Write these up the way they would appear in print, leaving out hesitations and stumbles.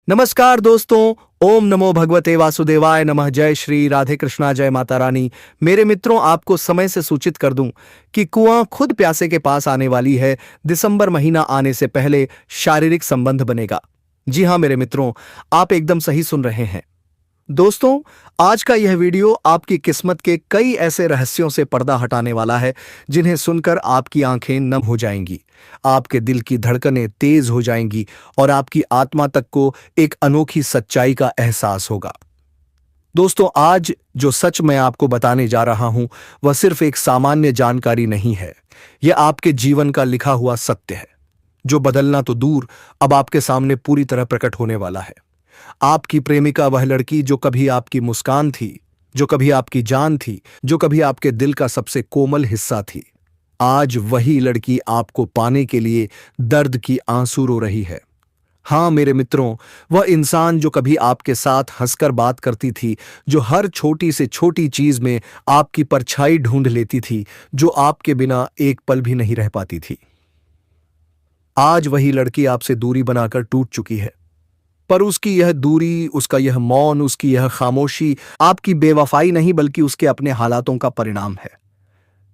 नमस्कार दोस्तों। ओम नमो भगवते वासुदेवाय नमः। जय श्री राधे कृष्णा, जय माता रानी। मेरे मित्रों, आपको समय से सूचित कर दूं कि कुआं खुद प्यासे के पास आने वाली है। दिसंबर महीना आने से पहले शारीरिक संबंध बनेगा। जी हां मेरे मित्रों, आप एकदम सही सुन रहे हैं। दोस्तों, आज का यह वीडियो आपकी किस्मत के कई ऐसे रहस्यों से पर्दा हटाने वाला है जिन्हें सुनकर आपकी आंखें नम हो जाएंगी, आपके दिल की धड़कनें तेज हो जाएंगी और आपकी आत्मा तक को एक अनोखी सच्चाई का एहसास होगा। दोस्तों, आज जो सच मैं आपको बताने जा रहा हूं वह सिर्फ एक सामान्य जानकारी नहीं है। यह आपके जीवन का लिखा हुआ सत्य है, जो बदलना तो दूर, अब आपके सामने पूरी तरह प्रकट होने वाला है। आपकी प्रेमिका, वह लड़की जो कभी आपकी मुस्कान थी, जो कभी आपकी जान थी, जो कभी आपके दिल का सबसे कोमल हिस्सा थी, आज वही लड़की आपको पाने के लिए दर्द की आंसू रो रही है। हां मेरे मित्रों, वह इंसान जो कभी आपके साथ हंसकर बात करती थी, जो हर छोटी से छोटी चीज में आपकी परछाई ढूंढ लेती थी, जो आपके बिना एक पल भी नहीं रह पाती थी, आज वही लड़की आपसे दूरी बनाकर टूट चुकी है। पर उसकी यह दूरी, उसका यह मौन, उसकी यह खामोशी आपकी बेवफाई नहीं बल्कि उसके अपने हालातों का परिणाम है।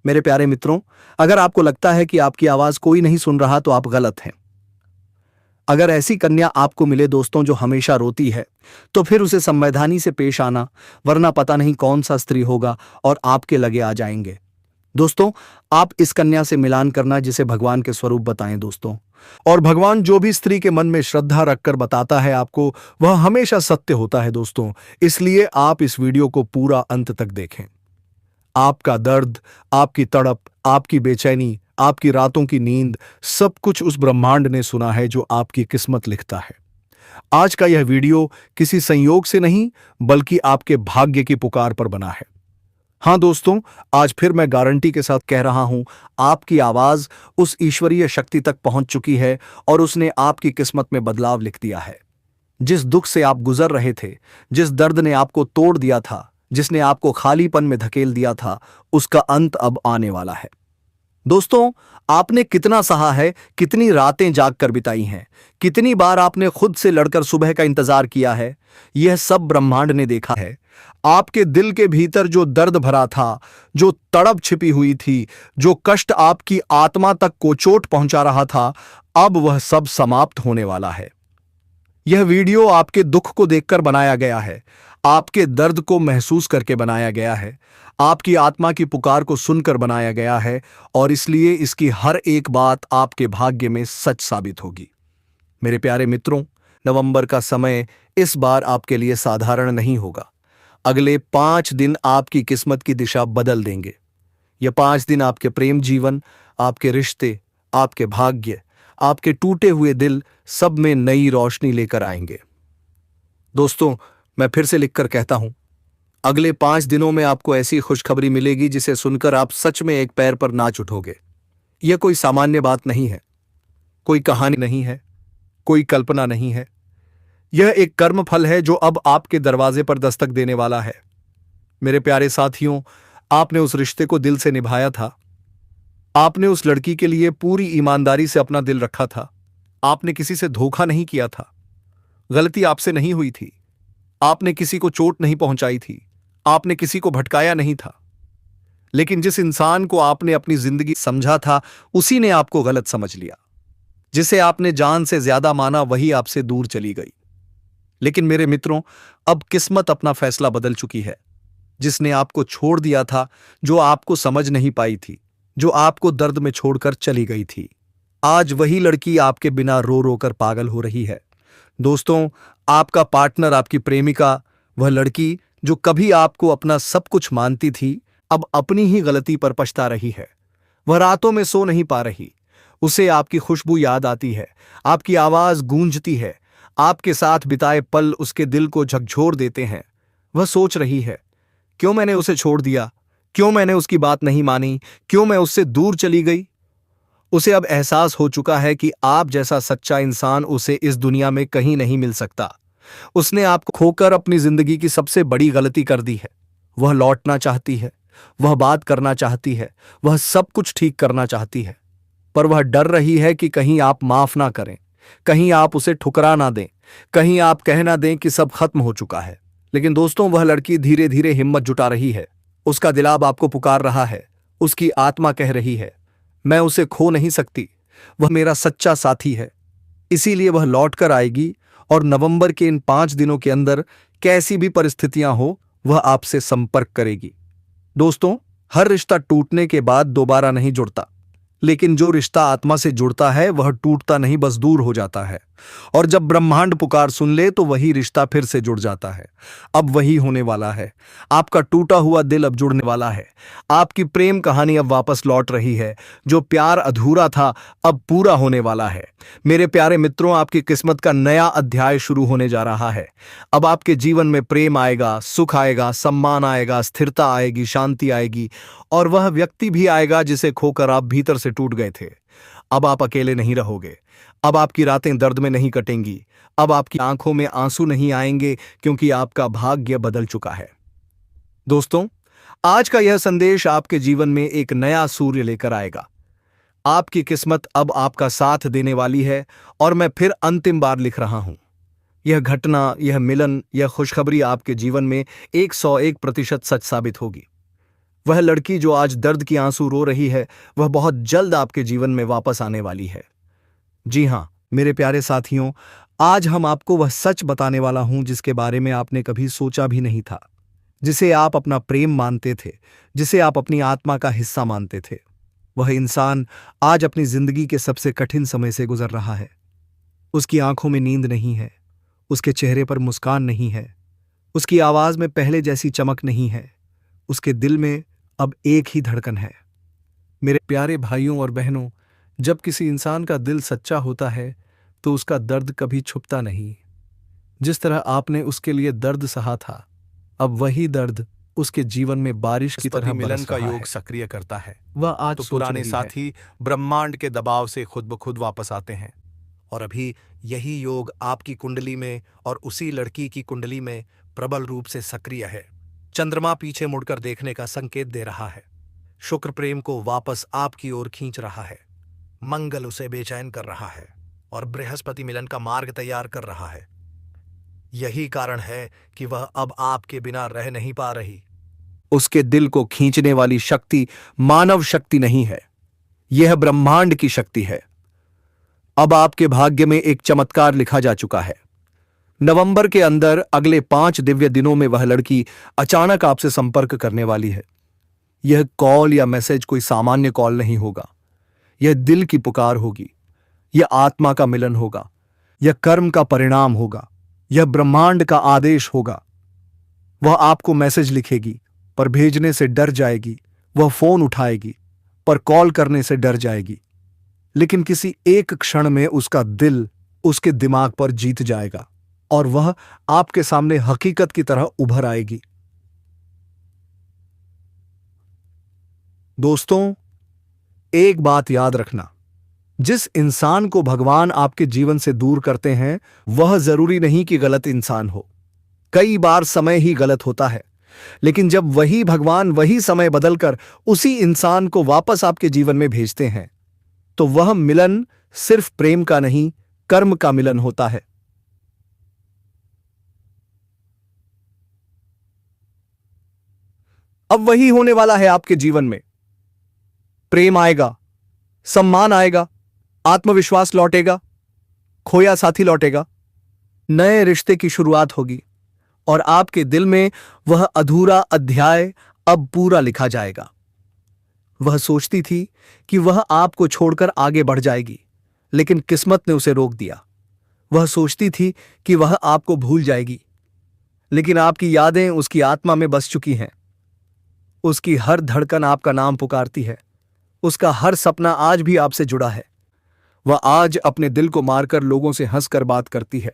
मेरे प्यारे मित्रों, अगर आपको लगता है कि आपकी आवाज कोई नहीं सुन रहा तो आप गलत हैं। अगर ऐसी कन्या आपको मिले दोस्तों जो हमेशा रोती है, तो फिर उसे संवैधानी से पेश आना, वरना पता नहीं कौन सा स्त्री होगा और आपके लगे आ जाएंगे। दोस्तों, आप इस कन्या से मिलान करना जिसे भगवान के स्वरूप बताएं दोस्तों। और भगवान जो भी स्त्री के मन में श्रद्धा रखकर बताता है आपको, वह हमेशा सत्य होता है दोस्तों। इसलिए आप इस वीडियो को पूरा अंत तक देखें। आपका दर्द, आपकी तड़प, आपकी बेचैनी, आपकी रातों की नींद, सब कुछ उस ब्रह्मांड ने सुना है जो आपकी किस्मत लिखता है। आज का यह वीडियो किसी संयोग से नहीं बल्कि आपके भाग्य की पुकार पर बना है। हां दोस्तों, आज फिर मैं गारंटी के साथ कह रहा हूं, आपकी आवाज उस ईश्वरीय शक्ति तक पहुंच चुकी है और उसने आपकी किस्मत में बदलाव लिख दिया है। जिस दुख से आप गुजर रहे थे, जिस दर्द ने आपको तोड़ दिया था, जिसने आपको खालीपन में धकेल दिया था, उसका अंत अब आने वाला है। दोस्तों, आपने कितना सहा है, कितनी रातें जागकर बिताई हैं, कितनी बार आपने खुद से लड़कर सुबह का इंतजार किया है, यह सब ब्रह्मांड ने देखा है। आपके दिल के भीतर जो दर्द भरा था, जो तड़प छिपी हुई थी, जो कष्ट आपकी आत्मा तक को चोट पहुंचा रहा था, अब वह सब समाप्त होने वाला है। यह वीडियो आपके दुख को देखकर बनाया गया है, आपके दर्द को महसूस करके बनाया गया है, आपकी आत्मा की पुकार को सुनकर बनाया गया है और इसलिए इसकी हर एक बात आपके भाग्य में सच साबित होगी। मेरे प्यारे मित्रों, नवंबर का समय इस बार आपके लिए साधारण नहीं होगा। अगले 5 दिन आपकी किस्मत की दिशा बदल देंगे। यह 5 दिन आपके प्रेम जीवन, आपके रिश्ते, आपके भाग्य, आपके टूटे हुए दिल, सब में नई रोशनी लेकर आएंगे। दोस्तों, मैं फिर से लिखकर कहता हूं, अगले 5 दिनों में आपको ऐसी खुशखबरी मिलेगी जिसे सुनकर आप सच में एक पैर पर नाच उठोगे। यह कोई सामान्य बात नहीं है, कोई कहानी नहीं है, कोई कल्पना नहीं है। यह एक कर्म फल है जो अब आपके दरवाजे पर दस्तक देने वाला है। मेरे प्यारे साथियों, आपने उस रिश्ते को दिल से निभाया था। आपने उस लड़की के लिए पूरी ईमानदारी से अपना दिल रखा था। आपने किसी से धोखा नहीं किया था। गलती आपसे नहीं हुई थी। आपने किसी को चोट नहीं पहुंचाई थी। आपने किसी को भटकाया नहीं था। लेकिन जिस इंसान को आपने अपनी जिंदगी समझा था, उसी ने आपको गलत समझ लिया। जिसे आपने जान से ज्यादा माना, वही आपसे दूर चली गई। लेकिन मेरे मित्रों, अब किस्मत अपना फैसला बदल चुकी है। जिसने आपको छोड़ दिया था, जो आपको समझ नहीं पाई थी, जो आपको दर्द में छोड़कर चली गई थी, आज वही लड़की आपके बिना रो रो कर पागल हो रही है। दोस्तों, आपका पार्टनर, आपकी प्रेमिका, वह लड़की जो कभी आपको अपना सब कुछ मानती थी, अब अपनी ही गलती पर पछता रही है। वह रातों में सो नहीं पा रही। उसे आपकी खुशबू याद आती है, आपकी आवाज गूंजती है, आपके साथ बिताए पल उसके दिल को झकझोर देते हैं। वह सोच रही है, क्यों मैंने उसे छोड़ दिया, क्यों मैंने उसकी बात नहीं मानी, क्यों मैं उससे दूर चली गई। उसे अब एहसास हो चुका है कि आप जैसा सच्चा इंसान उसे इस दुनिया में कहीं नहीं मिल सकता। उसने आपको खोकर अपनी जिंदगी की सबसे बड़ी गलती कर दी है। वह लौटना चाहती है, वह बात करना चाहती है, वह सब कुछ ठीक करना चाहती है, पर वह डर रही है कि कहीं आप माफ ना करें, कहीं आप उसे ठुकरा ना दें, कहीं आप कह ना दें कि सब खत्म हो चुका है। लेकिन दोस्तों, वह लड़की धीरे धीरे हिम्मत जुटा रही है। उसका दिल अब आपको पुकार रहा है। उसकी आत्मा कह रही है, मैं उसे खो नहीं सकती, वह मेरा सच्चा साथी है। इसीलिए वह लौट कर आएगी और नवंबर के इन 5 दिनों के अंदर कैसी भी परिस्थितियां हो, वह आपसे संपर्क करेगी। दोस्तों, हर रिश्ता टूटने के बाद दोबारा नहीं जुड़ता, लेकिन जो रिश्ता आत्मा से जुड़ता है वह टूटता नहीं, बस दूर हो जाता है। और जब ब्रह्मांड पुकार सुन ले तो वही रिश्ता फिर से जुड़ जाता है। अब वही होने वाला है। आपका टूटा हुआ दिल अब जुड़ने वाला है। आपकी प्रेम कहानी अब वापस लौट रही है। जो प्यार अधूरा था अब पूरा होने वाला है। मेरे प्यारे मित्रों, आपकी किस्मत का नया अध्याय शुरू होने जा रहा है। अब आपके जीवन में प्रेम आएगा, सुख आएगा, सम्मान आएगा, स्थिरता आएगी, शांति आएगी, और वह व्यक्ति भी आएगा जिसे खोकर आप भीतर से टूट गए थे। अब आप अकेले नहीं रहोगे। अब आपकी रातें दर्द में नहीं कटेंगी। अब आपकी आंखों में आंसू नहीं आएंगे, क्योंकि आपका भाग्य बदल चुका है। दोस्तों, आज का यह संदेश आपके जीवन में एक नया सूर्य लेकर आएगा। आपकी किस्मत अब आपका साथ देने वाली है, और मैं फिर अंतिम बार लिख रहा हूं। यह घटना, यह मिलन, यह खुशखबरी आपके जीवन में 101% सच साबित होगी। वह लड़की जो आज दर्द की आंसू रो रही है, वह बहुत जल्द आपके जीवन में वापस आने वाली है। जी हां, मेरे प्यारे साथियों, आज हम आपको वह सच बताने वाला हूं जिसके बारे में आपने कभी सोचा भी नहीं था, जिसे आप अपना प्रेम मानते थे, जिसे आप अपनी आत्मा का हिस्सा मानते थे। वह इंसान आज अपनी जिंदगी के सबसे कठिन समय से गुजर रहा है। उसकी आंखों में नींद नहीं है, उसके चेहरे पर मुस्कान नहीं है, उसकी आवाज में पहले जैसी चमक नहीं है, उसके दिल में अब एक ही धड़कन है। मेरे प्यारे भाइयों और बहनों, जब किसी इंसान का दिल सच्चा होता है तो उसका दर्द कभी छुपता नहीं। जिस तरह आपने उसके लिए दर्द सहा था, अब वही दर्द उसके जीवन में बारिश की तरह मिलन बरस का रहा योग है। सक्रिय करता है। वह आज तो सोच पुराने रही है। साथी ब्रह्मांड के दबाव से खुद ब खुद वापस आते हैं। और अभी यही योग आपकी कुंडली में और उसी लड़की की कुंडली में प्रबल रूप से सक्रिय है। चंद्रमा पीछे मुड़कर देखने का संकेत दे रहा है। शुक्र प्रेम को वापस आपकी ओर खींच रहा है। मंगल उसे बेचैन कर रहा है, और बृहस्पति मिलन का मार्ग तैयार कर रहा है। यही कारण है कि वह अब आपके बिना रह नहीं पा रही। उसके दिल को खींचने वाली शक्ति मानव शक्ति नहीं है, यह ब्रह्मांड की शक्ति है। अब आपके भाग्य में एक चमत्कार लिखा जा चुका है। नवंबर के अंदर अगले 5 दिव्य दिनों में वह लड़की अचानक आपसे संपर्क करने वाली है। यह कॉल या मैसेज कोई सामान्य कॉल नहीं होगा। यह दिल की पुकार होगी, यह आत्मा का मिलन होगा, यह कर्म का परिणाम होगा, यह ब्रह्मांड का आदेश होगा। वह आपको मैसेज लिखेगी पर भेजने से डर जाएगी। वह फोन उठाएगी पर कॉल करने से डर जाएगी। लेकिन किसी एक क्षण में उसका दिल उसके दिमाग पर जीत जाएगा, और वह आपके सामने हकीकत की तरह उभर आएगी। दोस्तों, एक बात याद रखना, जिस इंसान को भगवान आपके जीवन से दूर करते हैं वह जरूरी नहीं कि गलत इंसान हो। कई बार समय ही गलत होता है, लेकिन जब वही भगवान वही समय बदलकर उसी इंसान को वापस आपके जीवन में भेजते हैं तो वह मिलन सिर्फ प्रेम का नहीं, कर्म का मिलन होता है। अब वही होने वाला है आपके जीवन में। प्रेम आएगा, सम्मान आएगा, आत्मविश्वास लौटेगा, खोया साथी लौटेगा, नए रिश्ते की शुरुआत होगी, और आपके दिल में वह अधूरा अध्याय अब पूरा लिखा जाएगा। वह सोचती थी कि वह आपको छोड़कर आगे बढ़ जाएगी, लेकिन किस्मत ने उसे रोक दिया। वह सोचती थी कि वह आपको भूल जाएगी, लेकिन आपकी यादें उसकी आत्मा में बस चुकी हैं। उसकी हर धड़कन आपका नाम पुकारती है। उसका हर सपना आज भी आपसे जुड़ा है। वह आज अपने दिल को मारकर लोगों से हंसकर बात करती है,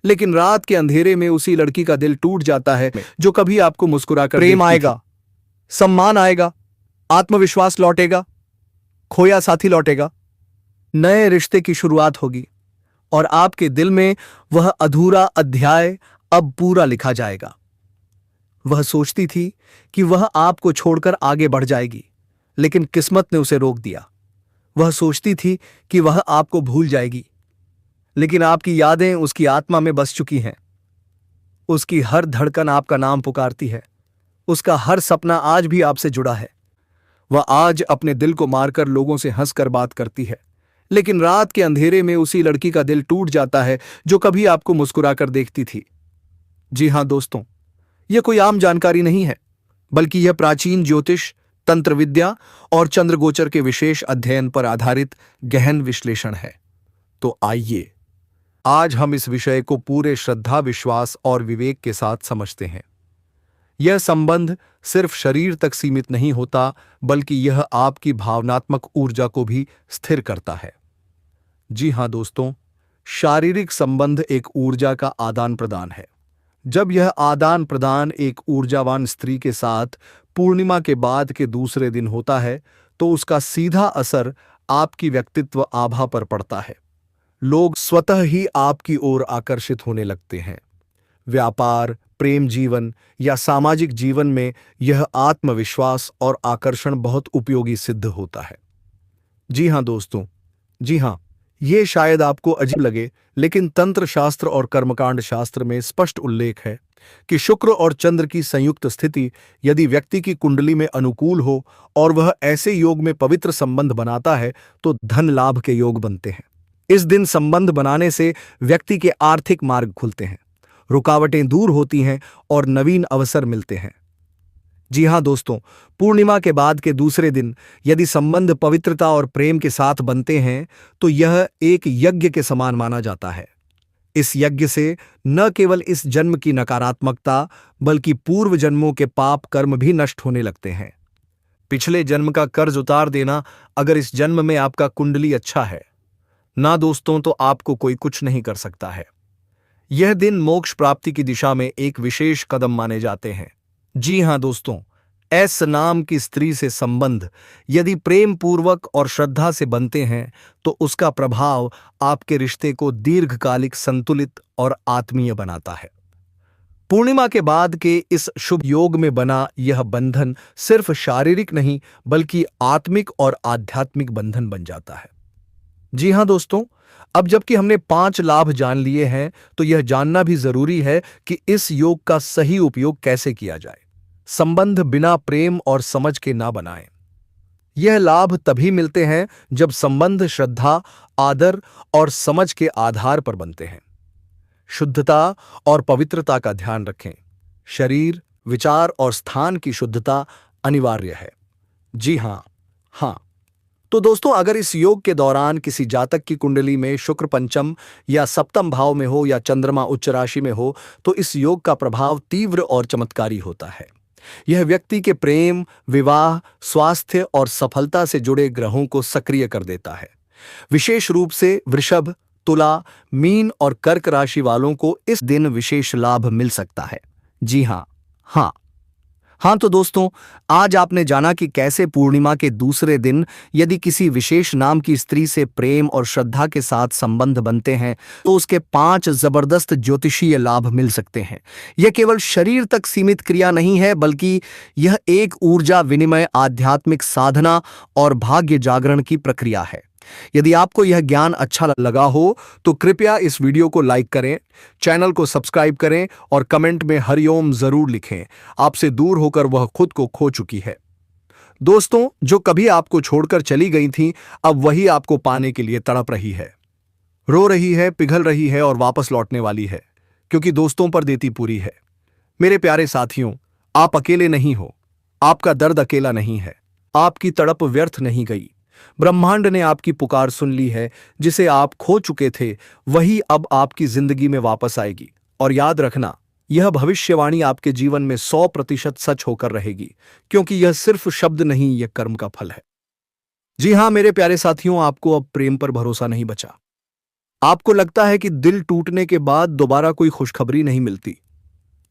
लेकिन रात के अंधेरे में उसी लड़की का दिल टूट जाता है जो कभी आपको मुस्कुराकर प्रेम आएगा, सम्मान आएगा, आत्मविश्वास लौटेगा, खोया साथी लौटेगा, नए रिश्ते की शुरुआत होगी, और आपके दिल में वह अधूरा अध्याय अब पूरा लिखा जाएगा। वह सोचती थी कि वह आपको छोड़कर आगे बढ़ जाएगी, लेकिन किस्मत ने उसे रोक दिया। वह सोचती थी कि वह आपको भूल जाएगी, लेकिन आपकी यादें उसकी आत्मा में बस चुकी हैं। उसकी हर धड़कन आपका नाम पुकारती है। उसका हर सपना आज भी आपसे जुड़ा है। वह आज अपने दिल को मारकर लोगों से हंसकर बात करती है, लेकिन रात के अंधेरे में उसी लड़की का दिल टूट जाता है जो कभी आपको मुस्कुराकर देखती थी। जी हां दोस्तों, यह कोई आम जानकारी नहीं है, बल्कि यह प्राचीन ज्योतिष, तंत्र विद्या और चंद्रगोचर के विशेष अध्ययन पर आधारित गहन विश्लेषण है। तो आइए आज हम इस विषय को पूरे श्रद्धा, विश्वास और विवेक के साथ समझते हैं। यह संबंध सिर्फ शरीर तक सीमित नहीं होता, बल्कि यह आपकी भावनात्मक ऊर्जा को भी स्थिर करता है। जी हां दोस्तों, शारीरिक संबंध एक ऊर्जा का आदान प्रदान है। जब यह आदान प्रदान एक ऊर्जावान स्त्री के साथ पूर्णिमा के बाद के दूसरे दिन होता है, तो उसका सीधा असर आपकी व्यक्तित्व आभा पर पड़ता है। लोग स्वतः ही आपकी ओर आकर्षित होने लगते हैं। व्यापार, प्रेम जीवन या सामाजिक जीवन में यह आत्मविश्वास और आकर्षण बहुत उपयोगी सिद्ध होता है। जी हां दोस्तों, जी हां, ये शायद आपको अजीब लगे, लेकिन तंत्र शास्त्र और कर्मकांड शास्त्र में स्पष्ट उल्लेख है कि शुक्र और चंद्र की संयुक्त स्थिति यदि व्यक्ति की कुंडली में अनुकूल हो और वह ऐसे योग में पवित्र संबंध बनाता है तो धन लाभ के योग बनते हैं। इस दिन संबंध बनाने से व्यक्ति के आर्थिक मार्ग खुलते हैं, रुकावटें दूर होती हैं और नवीन अवसर मिलते हैं। जी हां दोस्तों, पूर्णिमा के बाद के दूसरे दिन यदि संबंध पवित्रता और प्रेम के साथ बनते हैं तो यह एक यज्ञ के समान माना जाता है। इस यज्ञ से न केवल इस जन्म की नकारात्मकता बल्कि पूर्व जन्मों के पाप कर्म भी नष्ट होने लगते हैं। पिछले जन्म का कर्ज उतार देना, अगर इस जन्म में आपका कुंडली अच्छा है ना दोस्तों, तो आपको कोई कुछ नहीं कर सकता है। यह दिन मोक्ष प्राप्ति की दिशा में एक विशेष कदम माने जाते हैं। जी हां दोस्तों, एस नाम की स्त्री से संबंध यदि प्रेम पूर्वक और श्रद्धा से बनते हैं तो उसका प्रभाव आपके रिश्ते को दीर्घकालिक, संतुलित और आत्मीय बनाता है। पूर्णिमा के बाद के इस शुभ योग में बना यह बंधन सिर्फ शारीरिक नहीं बल्कि आत्मिक और आध्यात्मिक बंधन बन जाता है। जी हां दोस्तों, अब जबकि हमने 5 लाभ जान लिए हैं, तो यह जानना भी जरूरी है कि इस योग का सही उपयोग कैसे किया जाए। संबंध बिना प्रेम और समझ के ना बनाएं। यह लाभ तभी मिलते हैं जब संबंध श्रद्धा, आदर और समझ के आधार पर बनते हैं। शुद्धता और पवित्रता का ध्यान रखें। शरीर, विचार और स्थान की शुद्धता अनिवार्य है। जी हां। तो दोस्तों, अगर इस योग के दौरान किसी जातक की कुंडली में शुक्र पंचम या सप्तम भाव में हो या चंद्रमा उच्च राशि में हो, तो इस योग का प्रभाव तीव्र और चमत्कारी होता है। यह व्यक्ति के प्रेम, विवाह, स्वास्थ्य और सफलता से जुड़े ग्रहों को सक्रिय कर देता है। विशेष रूप से वृषभ, तुला, मीन और कर्क राशि वालों को इस दिन विशेष लाभ मिल सकता है। जी हां। तो दोस्तों, आज आपने जाना कि कैसे पूर्णिमा के दूसरे दिन यदि किसी विशेष नाम की स्त्री से प्रेम और श्रद्धा के साथ संबंध बनते हैं तो उसके 5 जबरदस्त ज्योतिषीय लाभ मिल सकते हैं। यह केवल शरीर तक सीमित क्रिया नहीं है, बल्कि यह एक ऊर्जा विनिमय, आध्यात्मिक साधना और भाग्य जागरण की प्रक्रिया है। यदि आपको यह ज्ञान अच्छा लगा हो तो कृपया इस वीडियो को लाइक करें, चैनल को सब्सक्राइब करें और कमेंट में हरिओम जरूर लिखें। आपसे दूर होकर वह खुद को खो चुकी है। दोस्तों, जो कभी आपको छोड़कर चली गई थीं, अब वही आपको पाने के लिए तड़प रही है, रो रही है, पिघल रही है और वापस लौटने वाली है, क्योंकि दोस्तों पर देती पूरी है। मेरे प्यारे साथियों, आप अकेले नहीं हो। आपका दर्द अकेला नहीं है। आपकी तड़प व्यर्थ नहीं गई। ब्रह्मांड ने आपकी पुकार सुन ली है। जिसे आप खो चुके थे वही अब आपकी जिंदगी में वापस आएगी। और याद रखना, यह भविष्यवाणी आपके जीवन में 100% सच होकर रहेगी, क्योंकि यह सिर्फ शब्द नहीं, यह कर्म का फल है। जी हां मेरे प्यारे साथियों, आपको अब प्रेम पर भरोसा नहीं बचा। आपको लगता है कि दिल टूटने के बाद दोबारा कोई खुशखबरी नहीं मिलती।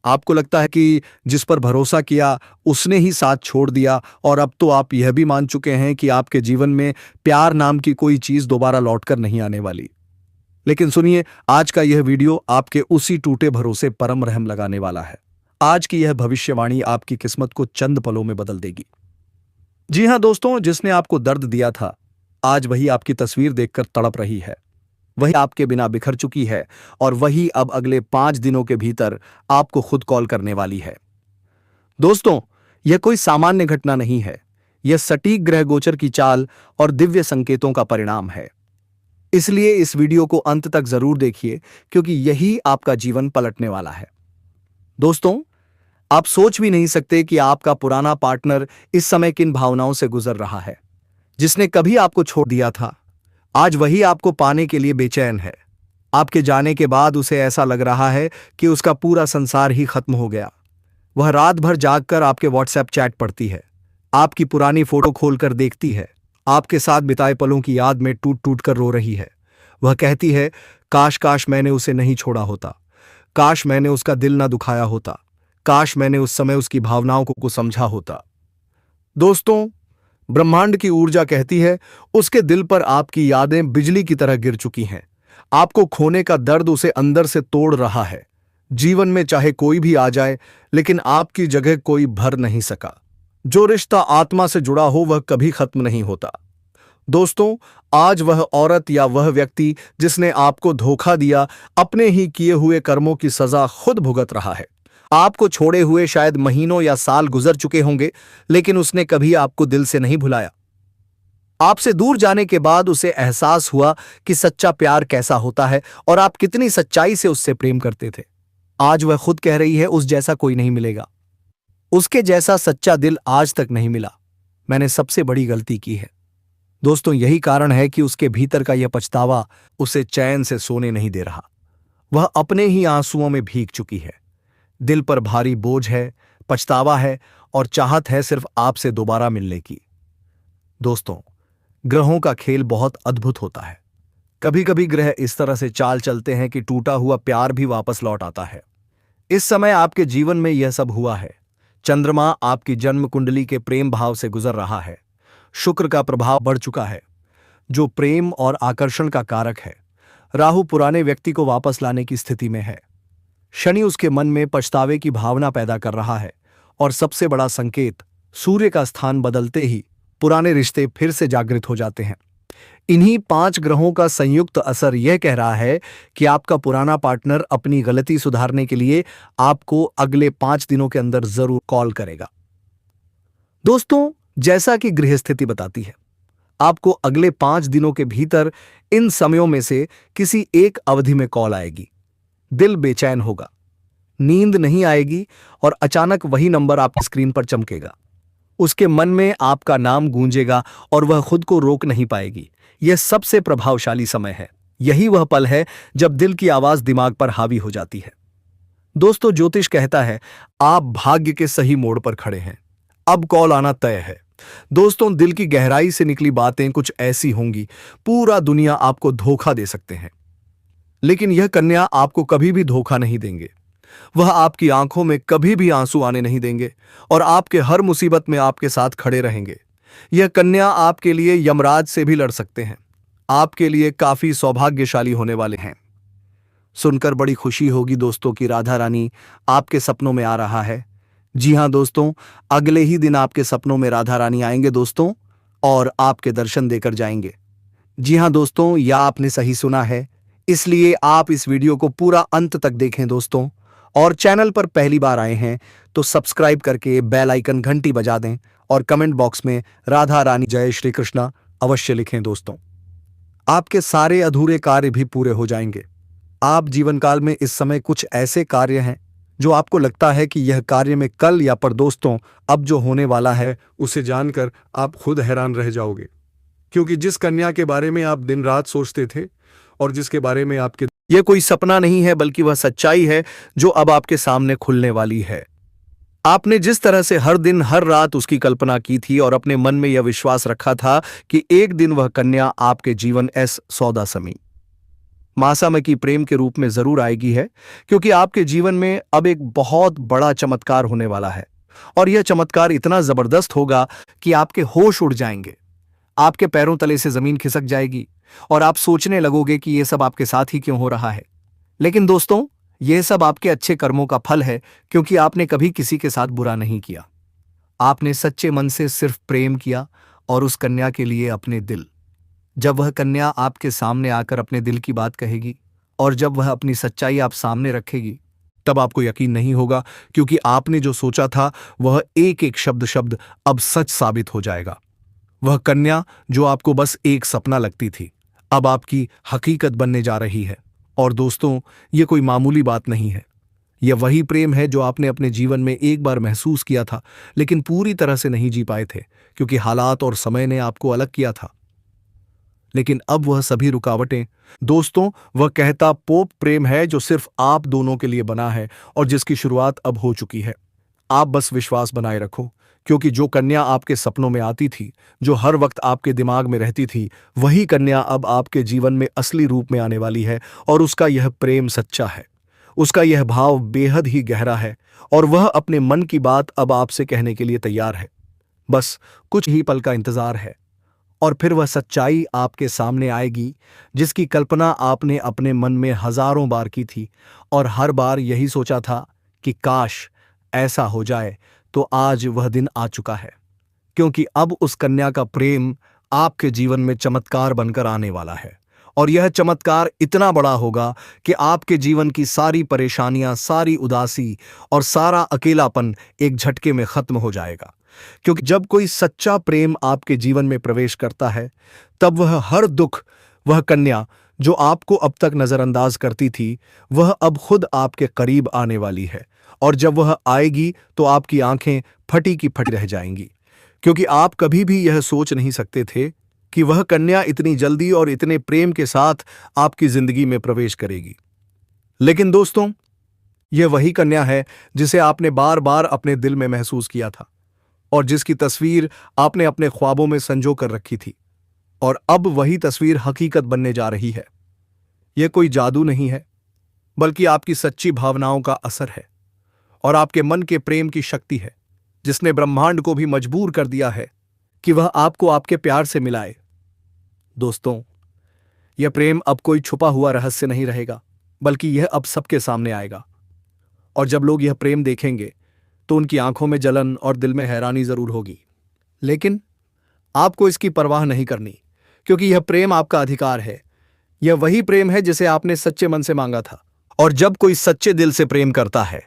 आपको लगता है कि जिस पर भरोसा किया उसने ही साथ छोड़ दिया, और अब तो आप यह भी मान चुके हैं कि आपके जीवन में प्यार नाम की कोई चीज दोबारा लौटकर नहीं आने वाली। लेकिन सुनिए, आज का यह वीडियो आपके उसी टूटे भरोसे परम रहम लगाने वाला है। आज की यह भविष्यवाणी आपकी किस्मत को चंद पलों में बदल देगी। जी हां दोस्तों, जिसने आपको दर्द दिया था, आज वही आपकी तस्वीर देखकर तड़प रही है। वही आपके बिना बिखर चुकी है और वही अब अगले 5 दिनों के भीतर आपको खुद कॉल करने वाली है। दोस्तों, यह कोई सामान्य घटना नहीं है। यह सटीक ग्रह गोचर की चाल और दिव्य संकेतों का परिणाम है। इसलिए इस वीडियो को अंत तक जरूर देखिए, क्योंकि यही आपका जीवन पलटने वाला है। दोस्तों, आप सोच भी नहीं सकते कि आपका पुराना पार्टनर इस समय किन भावनाओं से गुजर रहा है। जिसने कभी आपको छोड़ दिया था, आज वही आपको पाने के लिए बेचैन है। आपके जाने के बाद उसे ऐसा लग रहा है कि उसका पूरा संसार ही खत्म हो गया। वह रात भर जागकर आपके व्हाट्सएप चैट पढ़ती है, आपकी पुरानी फोटो खोलकर देखती है, आपके साथ बिताए पलों की याद में टूट टूट कर रो रही है। वह कहती है, काश काश मैंने उसे नहीं छोड़ा होता, काश मैंने उसका दिल ना दुखाया होता, काश मैंने उस समय उसकी भावनाओं को समझा होता। दोस्तों, ब्रह्मांड की ऊर्जा कहती है, उसके दिल पर आपकी यादें बिजली की तरह गिर चुकी हैं। आपको खोने का दर्द उसे अंदर से तोड़ रहा है। जीवन में चाहे कोई भी आ जाए, लेकिन आपकी जगह कोई भर नहीं सका। जो रिश्ता आत्मा से जुड़ा हो वह कभी खत्म नहीं होता। दोस्तों, आज वह औरत या वह व्यक्ति जिसने आपको धोखा दिया, अपने ही किए हुए कर्मों की सजा खुद भुगत रहा है। आपको छोड़े हुए शायद महीनों या साल गुजर चुके होंगे, लेकिन उसने कभी आपको दिल से नहीं भुलाया। आपसे दूर जाने के बाद उसे एहसास हुआ कि सच्चा प्यार कैसा होता है और आप कितनी सच्चाई से उससे प्रेम करते थे। आज वह खुद कह रही है, उस जैसा कोई नहीं मिलेगा, उसके जैसा सच्चा दिल आज तक नहीं मिला। मैंने सबसे बड़ी गलती की है। दोस्तों, यही कारण है कि उसके भीतर का यह पछतावा उसे चैन से सोने नहीं दे रहा। वह अपने ही आंसुओं में भीग चुकी है। दिल पर भारी बोझ है, पछतावा है और चाहत है सिर्फ आपसे दोबारा मिलने की। दोस्तों, ग्रहों का खेल बहुत अद्भुत होता है। कभी कभी ग्रह इस तरह से चाल चलते हैं कि टूटा हुआ प्यार भी वापस लौट आता है। इस समय आपके जीवन में यह सब हुआ है। चंद्रमा आपकी जन्म कुंडली के प्रेम भाव से गुजर रहा है। शुक्र का प्रभाव बढ़ चुका है, जो प्रेम और आकर्षण का कारक है। राहु पुराने व्यक्ति को वापस लाने की स्थिति में है। शनि उसके मन में पछतावे की भावना पैदा कर रहा है और सबसे बड़ा संकेत, सूर्य का स्थान बदलते ही पुराने रिश्ते फिर से जागृत हो जाते हैं। इन्हीं 5 ग्रहों का संयुक्त असर यह कह रहा है कि आपका पुराना पार्टनर अपनी गलती सुधारने के लिए आपको अगले 5 दिनों के अंदर जरूर कॉल करेगा। दोस्तों, जैसा कि गृह स्थिति बताती है, आपको अगले 5 दिनों के भीतर इन समयों में से किसी एक अवधि में कॉल आएगी। दिल बेचैन होगा, नींद नहीं आएगी और अचानक वही नंबर आपकी स्क्रीन पर चमकेगा। उसके मन में आपका नाम गूंजेगा और वह खुद को रोक नहीं पाएगी। यह सबसे प्रभावशाली समय है। यही वह पल है जब दिल की आवाज दिमाग पर हावी हो जाती है। दोस्तों, ज्योतिष कहता है, आप भाग्य के सही मोड़ पर खड़े हैं। अब कॉल आना तय है। दोस्तों, दिल की गहराई से निकली बातें कुछ ऐसी होंगी, पूरा दुनिया आपको धोखा दे सकते हैं, लेकिन यह कन्या आपको कभी भी धोखा नहीं देंगे। वह आपकी आंखों में कभी भी आंसू आने नहीं देंगे और आपके हर मुसीबत में आपके साथ खड़े रहेंगे। यह कन्या आपके लिए यमराज से भी लड़ सकते हैं। आपके लिए काफी सौभाग्यशाली होने वाले हैं। सुनकर बड़ी खुशी होगी दोस्तों कि राधा रानी आपके सपनों में आ रहा है। जी हां दोस्तों, अगले ही दिन आपके सपनों में राधा रानी आएंगे दोस्तों, और आपके दर्शन देकर जाएंगे। जी हां दोस्तों, यह आपने सही सुना है। इसलिए आप इस वीडियो को पूरा अंत तक देखें दोस्तों, और चैनल पर पहली बार आए हैं तो सब्सक्राइब करके बेल आइकन घंटी बजा दें और कमेंट बॉक्स में राधा रानी जय श्री कृष्णा अवश्य लिखें दोस्तों। आपके सारे अधूरे कार्य भी पूरे हो जाएंगे। आप जीवन काल में इस समय कुछ ऐसे कार्य हैं जो आपको लगता है कि यह कार्य में कल या पर दोस्तों अब जो होने वाला है उसे जानकर आप खुद हैरान रह जाओगे, क्योंकि जिस कन्या के बारे में आप दिन रात सोचते थे और जिसके बारे में आपके, यह कोई सपना नहीं है बल्कि वह सच्चाई है जो अब आपके सामने खुलने वाली है। आपने जिस तरह से हर दिन हर रात उसकी कल्पना की थी और अपने मन में यह विश्वास रखा था कि एक दिन वह कन्या आपके जीवन सौदा समी मासामय की प्रेम के रूप में जरूर आएगी है, क्योंकि आपके जीवन में अब एक बहुत बड़ा चमत्कार होने वाला है। और यह चमत्कार इतना जबरदस्त होगा कि आपके होश उड़ जाएंगे, आपके पैरों तले से जमीन खिसक जाएगी और आप सोचने लगोगे कि यह सब आपके साथ ही क्यों हो रहा है। लेकिन दोस्तों, यह सब आपके अच्छे कर्मों का फल है, क्योंकि आपने कभी किसी के साथ बुरा नहीं किया। आपने सच्चे मन से सिर्फ प्रेम किया और उस कन्या के लिए अपने दिल, जब वह कन्या आपके सामने आकर अपने दिल की बात कहेगी और जब वह अपनी सच्चाई आप सामने रखेगी, तब आपको यकीन नहीं होगा, क्योंकि आपने जो सोचा था वह एक एक शब्द शब्द अब सच साबित हो जाएगा। वह कन्या जो आपको बस एक सपना लगती थी, अब आपकी हकीकत बनने जा रही है। और दोस्तों, ये कोई मामूली बात नहीं है। यह वही प्रेम है जो आपने अपने जीवन में एक बार महसूस किया था, लेकिन पूरी तरह से नहीं जी पाए थे, क्योंकि हालात और समय ने आपको अलग किया था। लेकिन अब वह सभी रुकावटें, दोस्तों, वह कहता पोप प्रेम है जो सिर्फ आप दोनों के लिए बना है और जिसकी शुरुआत अब हो चुकी है। आप बस विश्वास बनाए रखो, क्योंकि जो कन्या आपके सपनों में आती थी, जो हर वक्त आपके दिमाग में रहती थी, वही कन्या अब आपके जीवन में असली रूप में आने वाली है। और उसका यह प्रेम सच्चा है, उसका यह भाव बेहद ही गहरा है, और वह अपने मन की बात अब आपसे कहने के लिए तैयार है। बस कुछ ही पल का इंतजार है, और फिर वह सच्चाई आपके सामने आएगी जिसकी कल्पना आपने अपने मन में हजारों बार की थी, और हर बार यही सोचा था कि काश ऐसा हो जाए। तो आज वह दिन आ चुका है, क्योंकि अब उस कन्या का प्रेम आपके जीवन में चमत्कार बनकर आने वाला है। और यह चमत्कार इतना बड़ा होगा कि आपके जीवन की सारी परेशानियां, सारी उदासी और सारा अकेलापन एक झटके में खत्म हो जाएगा। क्योंकि जब कोई सच्चा प्रेम आपके जीवन में प्रवेश करता है, तब वह हर दुख, वह कन्या जो आपको अब तक नजरअंदाज करती थी, वह अब खुद आपके करीब आने वाली है। और जब वह आएगी तो आपकी आंखें फटी की फटी रह जाएंगी, क्योंकि आप कभी भी यह सोच नहीं सकते थे कि वह कन्या इतनी जल्दी और इतने प्रेम के साथ आपकी जिंदगी में प्रवेश करेगी। लेकिन दोस्तों, यह वही कन्या है जिसे आपने बार बार अपने दिल में महसूस किया था, और जिसकी तस्वीर आपने अपने ख्वाबों में संजो कर रखी थी। और अब वही तस्वीर हकीकत बनने जा रही है। यह कोई जादू नहीं है, बल्कि आपकी सच्ची भावनाओं का असर है, और आपके मन के प्रेम की शक्ति है, जिसने ब्रह्मांड को भी मजबूर कर दिया है कि वह आपको आपके प्यार से मिलाए। दोस्तों, यह प्रेम अब कोई छुपा हुआ रहस्य नहीं रहेगा, बल्कि यह अब सबके सामने आएगा। और जब लोग यह प्रेम देखेंगे तो उनकी आंखों में जलन और दिल में हैरानी जरूर होगी, लेकिन आपको इसकी परवाह नहीं करनी, क्योंकि यह प्रेम आपका अधिकार है। यह वही प्रेम है जिसे आपने सच्चे मन से मांगा था। और जब कोई सच्चे दिल से प्रेम करता है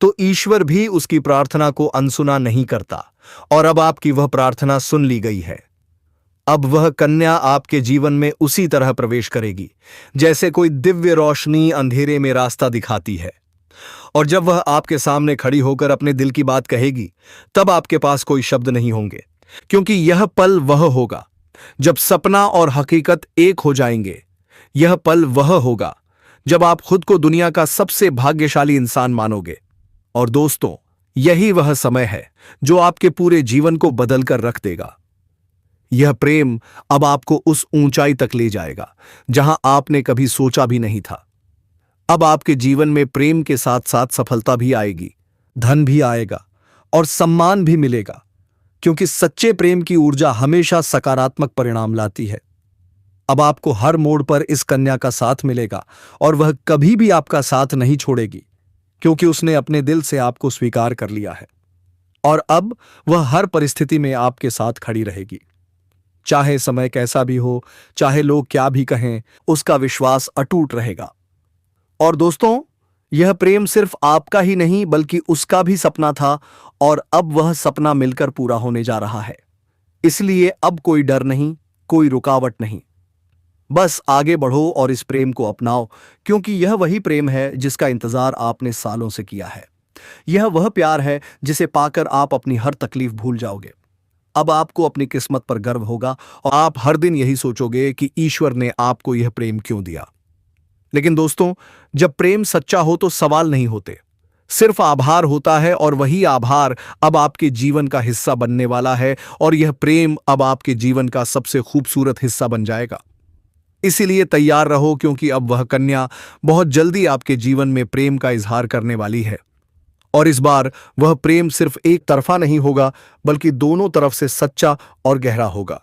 तो ईश्वर भी उसकी प्रार्थना को अनसुना नहीं करता, और अब आपकी वह प्रार्थना सुन ली गई है। अब वह कन्या आपके जीवन में उसी तरह प्रवेश करेगी जैसे कोई दिव्य रोशनी अंधेरे में रास्ता दिखाती है। और जब वह आपके सामने खड़ी होकर अपने दिल की बात कहेगी, तब आपके पास कोई शब्द नहीं होंगे, क्योंकि यह पल वह होगा जब सपना और हकीकत एक हो जाएंगे। यह पल वह होगा जब आप खुद को दुनिया का सबसे भाग्यशाली इंसान मानोगे। और दोस्तों, यही वह समय है जो आपके पूरे जीवन को बदल कर रख देगा। यह प्रेम अब आपको उस ऊंचाई तक ले जाएगा जहां आपने कभी सोचा भी नहीं था। अब आपके जीवन में प्रेम के साथ साथ सफलता भी आएगी, धन भी आएगा और सम्मान भी मिलेगा, क्योंकि सच्चे प्रेम की ऊर्जा हमेशा सकारात्मक परिणाम लाती है। अब आपको हर मोड़ पर इस कन्या का साथ मिलेगा, और वह कभी भी आपका साथ नहीं छोड़ेगी, क्योंकि उसने अपने दिल से आपको स्वीकार कर लिया है। और अब वह हर परिस्थिति में आपके साथ खड़ी रहेगी, चाहे समय कैसा भी हो, चाहे लोग क्या भी कहें, उसका विश्वास अटूट रहेगा। और दोस्तों, यह प्रेम सिर्फ आपका ही नहीं बल्कि उसका भी सपना था, और अब वह सपना मिलकर पूरा होने जा रहा है। इसलिए अब कोई डर नहीं, कोई रुकावट नहीं। बस आगे बढ़ो और इस प्रेम को अपनाओ, क्योंकि यह वही प्रेम है जिसका इंतजार आपने सालों से किया है। यह वह प्यार है जिसे पाकर आप अपनी हर तकलीफ भूल जाओगे। अब आपको अपनी किस्मत पर गर्व होगा, और आप हर दिन यही सोचोगे कि ईश्वर ने आपको यह प्रेम क्यों दिया। लेकिन दोस्तों, जब प्रेम सच्चा हो तो सवाल नहीं होते, सिर्फ आभार होता है, और वही आभार अब आपके जीवन का हिस्सा बनने वाला है, और यह प्रेम अब आपके जीवन का सबसे खूबसूरत हिस्सा बन जाएगा। इसीलिए तैयार रहो, क्योंकि अब वह कन्या बहुत जल्दी आपके जीवन में प्रेम का इजहार करने वाली है। और इस बार वह प्रेम सिर्फ एक तरफा नहीं होगा, बल्कि दोनों तरफ से सच्चा और गहरा होगा।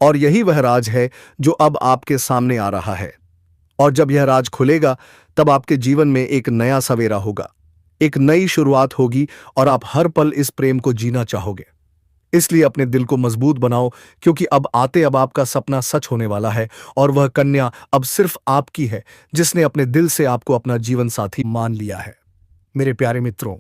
और यही वह राज है जो अब आपके सामने आ रहा है। और जब यह राज खुलेगा, तब आपके जीवन में एक नया सवेरा होगा, एक नई शुरुआत होगी, और आप हर पल इस प्रेम को जीना चाहोगे। इसलिए अपने दिल को मजबूत बनाओ, क्योंकि अब आपका सपना सच होने वाला है और वह कन्या अब सिर्फ आपकी है, जिसने अपने दिल से आपको अपना जीवन साथी मान लिया है। मेरे प्यारे मित्रों,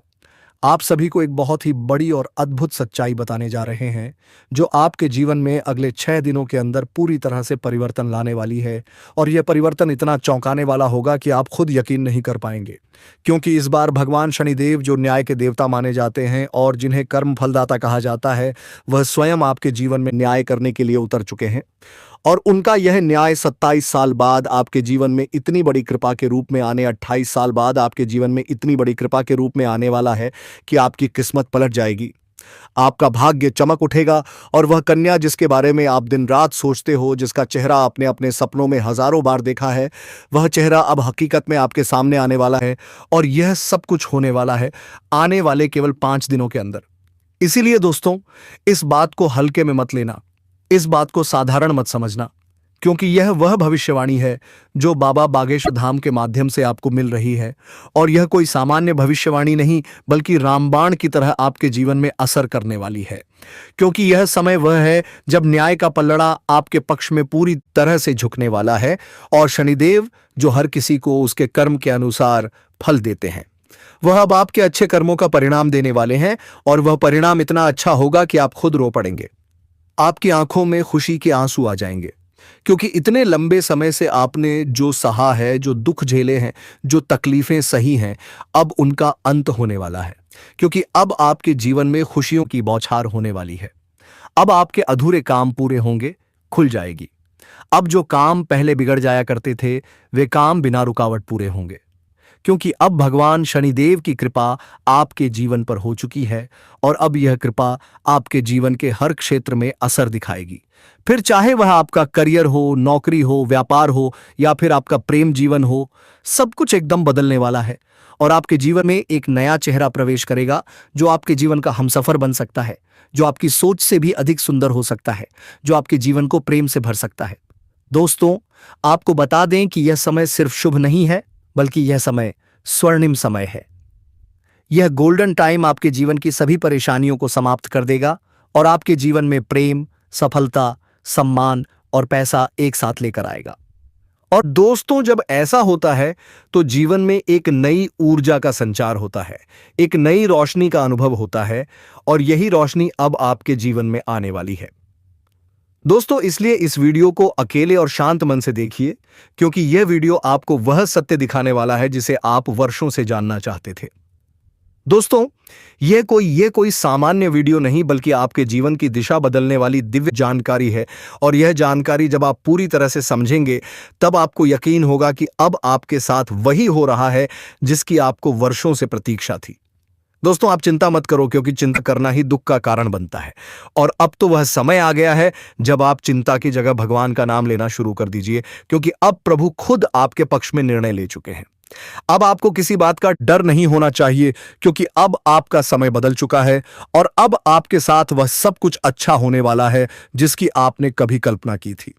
आप सभी को एक बहुत ही बड़ी और अद्भुत सच्चाई बताने जा रहे हैं, जो आपके जीवन में अगले 6 दिनों के अंदर पूरी तरह से परिवर्तन लाने वाली है। और यह परिवर्तन इतना चौंकाने वाला होगा कि आप खुद यकीन नहीं कर पाएंगे, क्योंकि इस बार भगवान शनिदेव, जो न्याय के देवता माने जाते हैं और जिन्हें कर्म फलदाता कहा जाता है, वह स्वयं आपके जीवन में न्याय करने के लिए उतर चुके हैं। और उनका यह न्याय 27 साल बाद आपके जीवन में इतनी बड़ी कृपा के रूप में आने 28 साल बाद आपके जीवन में इतनी बड़ी कृपा के रूप में आने वाला है कि आपकी किस्मत पलट जाएगी, आपका भाग्य चमक उठेगा। और वह कन्या जिसके बारे में आप दिन रात सोचते हो, जिसका चेहरा आपने अपने सपनों में हजारों बार देखा है, वह चेहरा अब हकीकत में आपके सामने आने वाला है। और यह सब कुछ होने वाला है आने वाले केवल 5 दिनों के अंदर। इसीलिए दोस्तों, इस बात को हल्के में मत लेना, इस बात को साधारण मत समझना, क्योंकि यह वह भविष्यवाणी है जो बाबा बागेश्वर धाम के माध्यम से आपको मिल रही है। और यह कोई सामान्य भविष्यवाणी नहीं, बल्कि रामबाण की तरह आपके जीवन में असर करने वाली है। क्योंकि यह समय वह है जब न्याय का पल्लड़ा आपके पक्ष में पूरी तरह से झुकने वाला है, और शनिदेव, जो हर किसी को उसके कर्म के अनुसार फल देते हैं, वह अब आपके अच्छे कर्मों का परिणाम देने वाले हैं। और वह परिणाम इतना अच्छा होगा कि आप खुद रो पड़ेंगे, आपकी आंखों में खुशी के आंसू आ जाएंगे, क्योंकि इतने लंबे समय से आपने जो सहा है, जो दुख झेले हैं, जो तकलीफें सही हैं, अब उनका अंत होने वाला है। क्योंकि अब आपके जीवन में खुशियों की बौछार होने वाली है। अब आपके अधूरे काम पूरे होंगे, खुल जाएगी। अब जो काम पहले बिगड़ जाया करते थे, वे काम बिना रुकावट पूरे होंगे, क्योंकि अब भगवान शनिदेव की कृपा आपके जीवन पर हो चुकी है। और अब यह कृपा आपके जीवन के हर क्षेत्र में असर दिखाएगी। फिर चाहे वह आपका करियर हो, नौकरी हो, व्यापार हो, या फिर आपका प्रेम जीवन हो, सब कुछ एकदम बदलने वाला है। और आपके जीवन में एक नया चेहरा प्रवेश करेगा, जो आपके जीवन का हमसफर बन सकता है, जो आपकी सोच से भी अधिक सुंदर हो सकता है, जो आपके जीवन को प्रेम से भर सकता है। दोस्तों, आपको बता दें कि यह समय सिर्फ शुभ नहीं है, बल्कि यह समय स्वर्णिम समय है। यह गोल्डन टाइम आपके जीवन की सभी परेशानियों को समाप्त कर देगा और आपके जीवन में प्रेम, सफलता, सम्मान और पैसा एक साथ लेकर आएगा। और दोस्तों, जब ऐसा होता है तो जीवन में एक नई ऊर्जा का संचार होता है, एक नई रोशनी का अनुभव होता है। और यही रोशनी अब आपके जीवन में आने वाली है। दोस्तों, इसलिए इस वीडियो को अकेले और शांत मन से देखिए, क्योंकि यह वीडियो आपको वह सत्य दिखाने वाला है जिसे आप वर्षों से जानना चाहते थे। दोस्तों, यह कोई सामान्य वीडियो नहीं, बल्कि आपके जीवन की दिशा बदलने वाली दिव्य जानकारी है। और यह जानकारी जब आप पूरी तरह से समझेंगे, तब आपको यकीन होगा कि अब आपके साथ वही हो रहा है जिसकी आपको वर्षों से प्रतीक्षा थी। दोस्तों, आप चिंता मत करो, क्योंकि चिंता करना ही दुख का कारण बनता है। और अब तो वह समय आ गया है जब आप चिंता की जगह भगवान का नाम लेना शुरू कर दीजिए, क्योंकि अब प्रभु खुद आपके पक्ष में निर्णय ले चुके हैं। अब आपको किसी बात का डर नहीं होना चाहिए, क्योंकि अब आपका समय बदल चुका है और अब आपके साथ वह सब कुछ अच्छा होने वाला है जिसकी आपने कभी कल्पना की थी।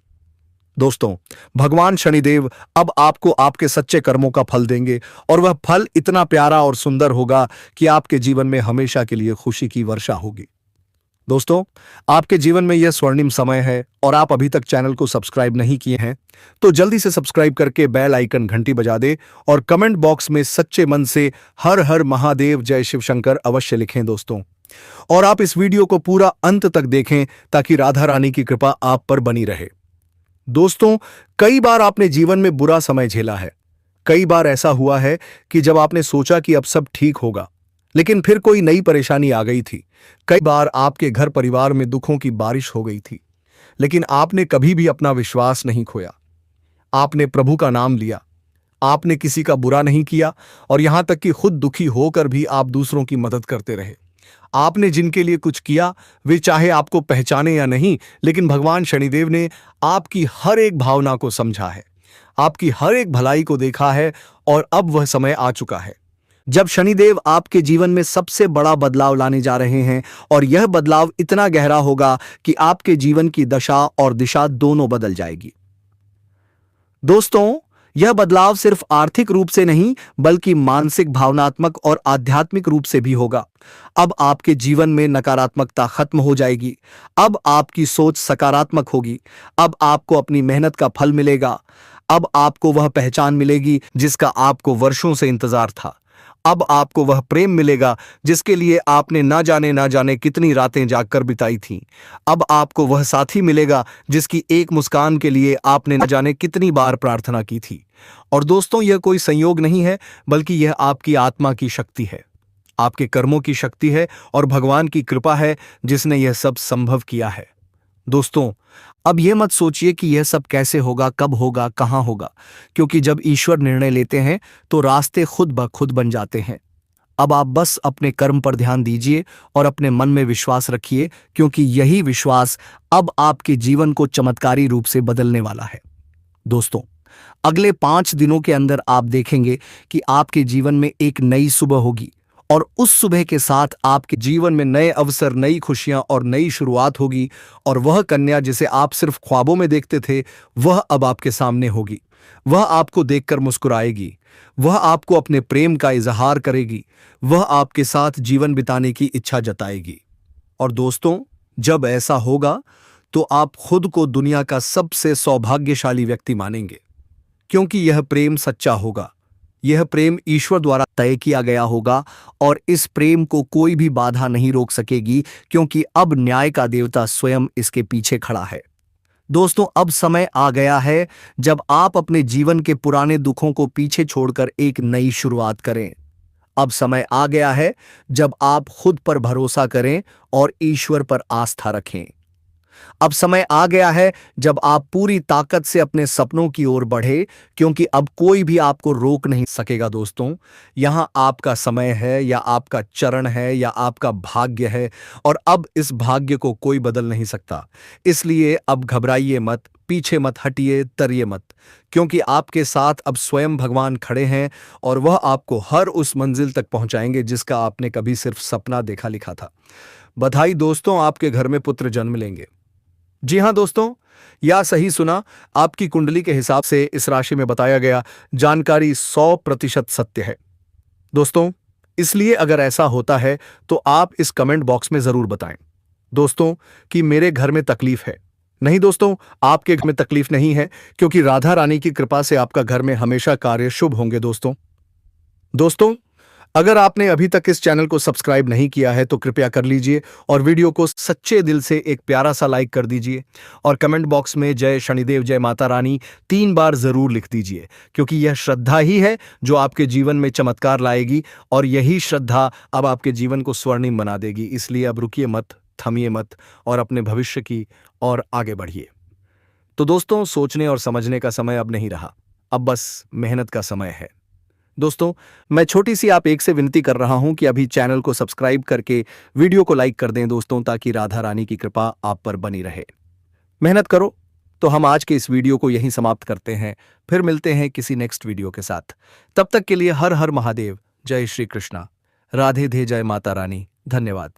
दोस्तों, भगवान शनिदेव अब आपको आपके सच्चे कर्मों का फल देंगे, और वह फल इतना प्यारा और सुंदर होगा कि आपके जीवन में हमेशा के लिए खुशी की वर्षा होगी। दोस्तों, आपके जीवन में यह स्वर्णिम समय है और आप अभी तक चैनल को सब्सक्राइब नहीं किए हैं, तो जल्दी से सब्सक्राइब करके बेल आइकन घंटी बजा दे और कमेंट बॉक्स में सच्चे मन से हर हर महादेव, जय शिव शंकर अवश्य लिखें दोस्तों। और आप इस वीडियो को पूरा अंत तक देखें, ताकि राधा रानी की कृपा आप पर बनी रहे। दोस्तों, कई बार आपने जीवन में बुरा समय झेला है। कई बार ऐसा हुआ है कि जब आपने सोचा कि अब सब ठीक होगा, लेकिन फिर कोई नई परेशानी आ गई थी। कई बार आपके घर परिवार में दुखों की बारिश हो गई थी, लेकिन आपने कभी भी अपना विश्वास नहीं खोया। आपने प्रभु का नाम लिया, आपने किसी का बुरा नहीं किया, और यहां तक कि खुद दुखी होकर भी आप दूसरों की मदद करते रहे। आपने जिनके लिए कुछ किया, वे चाहे आपको पहचाने या नहीं, लेकिन भगवान शनिदेव ने आपकी हर एक भावना को समझा है, आपकी हर एक भलाई को देखा है। और अब वह समय आ चुका है जब शनिदेव आपके जीवन में सबसे बड़ा बदलाव लाने जा रहे हैं। और यह बदलाव इतना गहरा होगा कि आपके जीवन की दशा और दिशा दोनों बदल जाएगी। दोस्तों, यह बदलाव सिर्फ आर्थिक रूप से नहीं बल्कि मानसिक, भावनात्मक और आध्यात्मिक रूप से भी होगा। अब आपके जीवन में नकारात्मकता खत्म हो जाएगी। अब आपकी सोच सकारात्मक होगी। अब आपको अपनी मेहनत का फल मिलेगा। अब आपको वह पहचान मिलेगी जिसका आपको वर्षों से इंतजार था। अब आपको वह प्रेम मिलेगा जिसके लिए आपने ना जाने कितनी रातें जागकर बिताई थीं। अब आपको वह साथी मिलेगा जिसकी एक मुस्कान के लिए आपने न जाने कितनी बार प्रार्थना की थी। और दोस्तों, यह कोई संयोग नहीं है बल्कि यह आपकी आत्मा की शक्ति है, आपके कर्मों की शक्ति है और भगवान की कृपा है जिसने यह सब संभव किया है। दोस्तों, अब यह मत सोचिए कि यह सब कैसे होगा, कब होगा, कहां होगा, क्योंकि जब ईश्वर निर्णय लेते हैं तो रास्ते खुद ब खुद बन जाते हैं। अब आप बस अपने कर्म पर ध्यान दीजिए और अपने मन में विश्वास रखिए, क्योंकि यही विश्वास अब आपके जीवन को चमत्कारी रूप से बदलने वाला है। दोस्तों, अगले 5 दिनों के अंदर आप देखेंगे कि आपके जीवन में एक नई सुबह होगी और उस सुबह के साथ आपके जीवन में नए अवसर, नई खुशियां और नई शुरुआत होगी। और वह कन्या जिसे आप सिर्फ ख्वाबों में देखते थे, वह अब आपके सामने होगी। वह आपको देखकर मुस्कुराएगी। वह आपको अपने प्रेम का इजहार करेगी। वह आपके साथ जीवन बिताने की इच्छा जताएगी। और दोस्तों, जब ऐसा होगा तो आप खुद को दुनिया का सबसे सौभाग्यशाली व्यक्ति मानेंगे, क्योंकि यह प्रेम सच्चा होगा। यह प्रेम ईश्वर द्वारा तय किया गया होगा और इस प्रेम को कोई भी बाधा नहीं रोक सकेगी, क्योंकि अब न्याय का देवता स्वयं इसके पीछे खड़ा है। दोस्तों, अब समय आ गया है जब आप अपने जीवन के पुराने दुखों को पीछे छोड़कर एक नई शुरुआत करें। अब समय आ गया है जब आप खुद पर भरोसा करें और ईश्वर पर आस्था रखें। अब समय आ गया है जब आप पूरी ताकत से अपने सपनों की ओर बढ़े, क्योंकि अब कोई भी आपको रोक नहीं सकेगा। दोस्तों, यहां आपका समय है या आपका चरण है या आपका भाग्य है, और अब इस भाग्य को कोई बदल नहीं सकता। इसलिए अब घबराइए मत, पीछे मत हटिए, तरिए मत, क्योंकि आपके साथ अब स्वयं भगवान खड़े हैं और वह आपको हर उस मंजिल तक पहुंचाएंगे जिसका आपने कभी सिर्फ सपना देखा लिखा था। बधाई दोस्तों, आपके घर में पुत्र जन्म लेंगे। जी हां दोस्तों, या सही सुना, आपकी कुंडली के हिसाब से इस राशि में बताया गया जानकारी 100% सत्य है। दोस्तों, इसलिए अगर ऐसा होता है तो आप इस कमेंट बॉक्स में जरूर बताएं दोस्तों कि मेरे घर में तकलीफ है। नहीं दोस्तों, आपके घर में तकलीफ नहीं है, क्योंकि राधा रानी की कृपा से आपका घर में हमेशा कार्य शुभ होंगे। दोस्तों, अगर आपने अभी तक इस चैनल को सब्सक्राइब नहीं किया है तो कृपया कर लीजिए और वीडियो को सच्चे दिल से एक प्यारा सा लाइक कर दीजिए और कमेंट बॉक्स में जय शनिदेव, जय माता रानी 3 बार जरूर लिख दीजिए, क्योंकि यह श्रद्धा ही है जो आपके जीवन में चमत्कार लाएगी और यही श्रद्धा अब आपके जीवन को स्वर्णिम बना देगी। इसलिए अब रुकिए मत, थमिए मत और अपने भविष्य की ओर आगे बढ़िए। तो दोस्तों, सोचने और समझने का समय अब नहीं रहा, अब बस मेहनत का समय है। दोस्तों, मैं छोटी सी आप एक से विनती कर रहा हूं कि अभी चैनल को सब्सक्राइब करके वीडियो को लाइक कर दें दोस्तों, ताकि राधा रानी की कृपा आप पर बनी रहे। मेहनत करो। तो हम आज के इस वीडियो को यहीं समाप्त करते हैं, फिर मिलते हैं किसी नेक्स्ट वीडियो के साथ। तब तक के लिए हर हर महादेव, जय श्री कृष्णा, राधे धे, जय माता रानी। धन्यवाद।